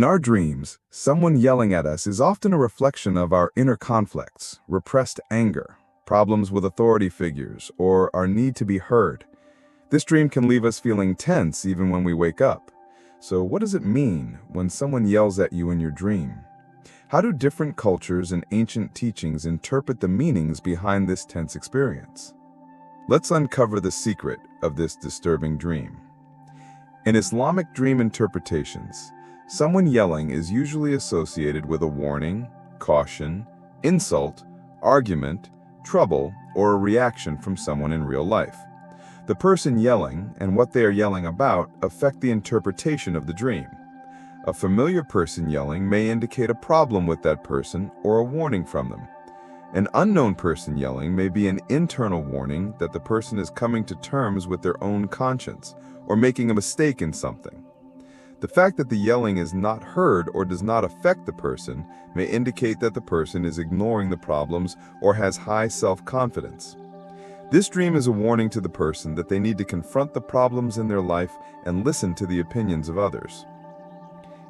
In our dreams, someone yelling at us is often a reflection of our inner conflicts, repressed anger, problems with authority figures, or our need to be heard. This dream can leave us feeling tense even when we wake up. So what does it mean when someone yells at you in your dream? How do different cultures and ancient teachings interpret the meanings behind this tense experience? Let's uncover the secret of this disturbing dream. In Islamic dream interpretations, someone yelling is usually associated with a warning, caution, insult, argument, trouble, or a reaction from someone in real life. The person yelling and what they are yelling about affect the interpretation of the dream. A familiar person yelling may indicate a problem with that person or a warning from them. An unknown person yelling may be an internal warning that the person is coming to terms with their own conscience or making a mistake in something. The fact that the yelling is not heard or does not affect the person may indicate that the person is ignoring the problems or has high self-confidence. This dream is a warning to the person that they need to confront the problems in their life and listen to the opinions of others.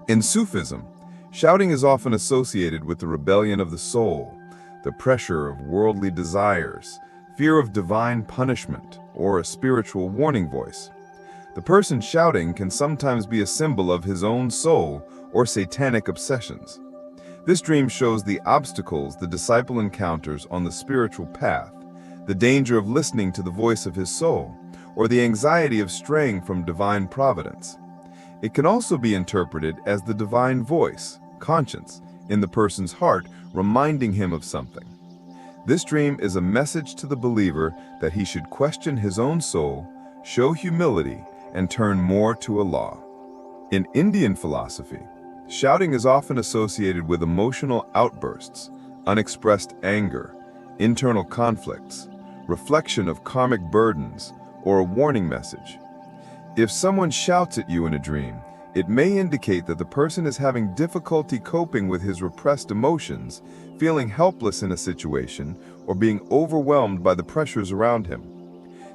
In Sufism, shouting is often associated with the rebellion of the soul, the pressure of worldly desires, fear of divine punishment, or a spiritual warning voice. The person shouting can sometimes be a symbol of his own soul or satanic obsessions. This dream shows the obstacles the disciple encounters on the spiritual path, the danger of listening to the voice of his soul, or the anxiety of straying from divine providence. It can also be interpreted as the divine voice, conscience, in the person's heart, reminding him of something. This dream is a message to the believer that he should question his own soul, show humility, and turn more to Allah. In Indian philosophy, shouting is often associated with emotional outbursts, unexpressed anger, internal conflicts, reflection of karmic burdens, or a warning message. If someone shouts at you in a dream, it may indicate that the person is having difficulty coping with his repressed emotions, feeling helpless in a situation, or being overwhelmed by the pressures around him.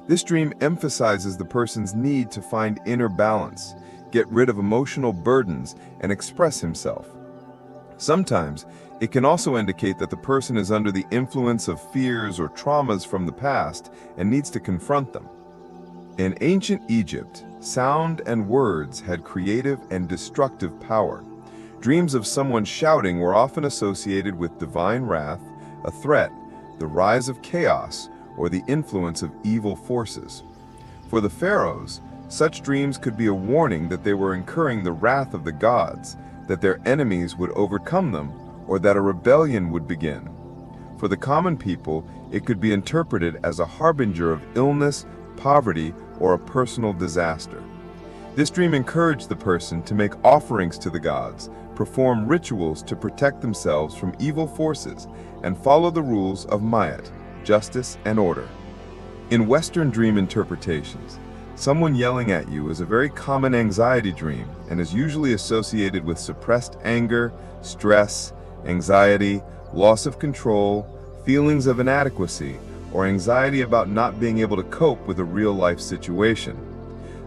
This dream emphasizes the person's need to find inner balance, get rid of emotional burdens, and express himself. Sometimes, it can also indicate that the person is under the influence of fears or traumas from the past and needs to confront them. In ancient Egypt, sound and words had creative and destructive power. Dreams of someone shouting were often associated with divine wrath, a threat, the rise of chaos, or the influence of evil forces. For the pharaohs, such dreams could be a warning that they were incurring the wrath of the gods, that their enemies would overcome them, or that a rebellion would begin. For the common people, it could be interpreted as a harbinger of illness, poverty, or a personal disaster. This dream encouraged the person to make offerings to the gods, perform rituals to protect themselves from evil forces, and follow the rules of Mayat, justice and order. In Western dream interpretations, someone yelling at you is a very common anxiety dream and is usually associated with suppressed anger, stress, anxiety, loss of control, feelings of inadequacy, or anxiety about not being able to cope with a real-life situation.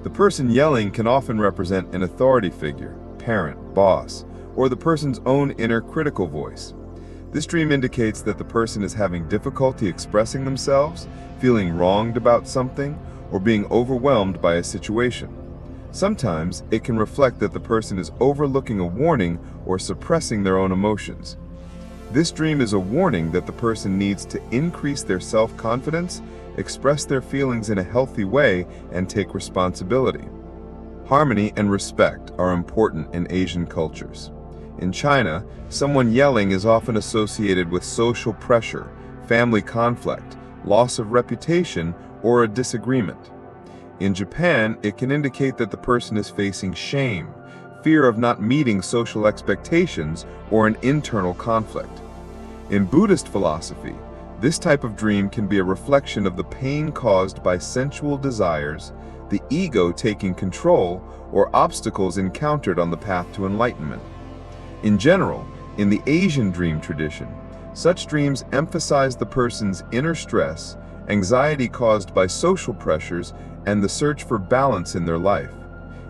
The person yelling can often represent an authority figure, parent, boss, or the person's own inner critical voice. This dream indicates that the person is having difficulty expressing themselves, feeling wronged about something, or being overwhelmed by a situation. Sometimes it can reflect that the person is overlooking a warning or suppressing their own emotions. This dream is a warning that the person needs to increase their self-confidence, express their feelings in a healthy way, and take responsibility. Harmony and respect are important in Asian cultures. In China, someone yelling is often associated with social pressure, family conflict, loss of reputation, or a disagreement. In Japan, it can indicate that the person is facing shame, fear of not meeting social expectations, or an internal conflict. In Buddhist philosophy, this type of dream can be a reflection of the pain caused by sensual desires, the ego taking control, or obstacles encountered on the path to enlightenment. In general, in the Asian dream tradition, such dreams emphasize the person's inner stress, anxiety caused by social pressures, and the search for balance in their life.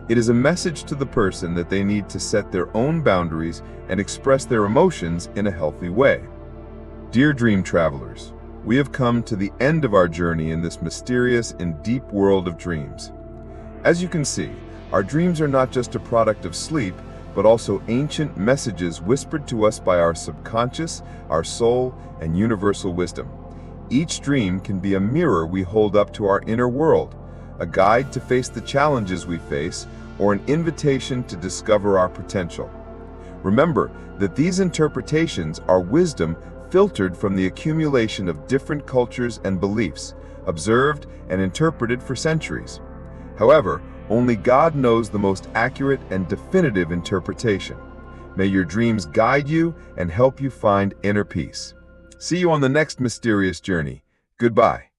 It is a message to the person that they need to set their own boundaries and express their emotions in a healthy way. Dear dream travelers, we have come to the end of our journey in this mysterious and deep world of dreams. As you can see, our dreams are not just a product of sleep, but also ancient messages whispered to us by our subconscious, our soul, and universal wisdom. Each dream can be a mirror we hold up to our inner world, a guide to face the challenges we face, or an invitation to discover our potential. Remember that these interpretations are wisdom filtered from the accumulation of different cultures and beliefs, observed and interpreted for centuries. However, only God knows the most accurate and definitive interpretation. May your dreams guide you and help you find inner peace. See you on the next mysterious journey. Goodbye.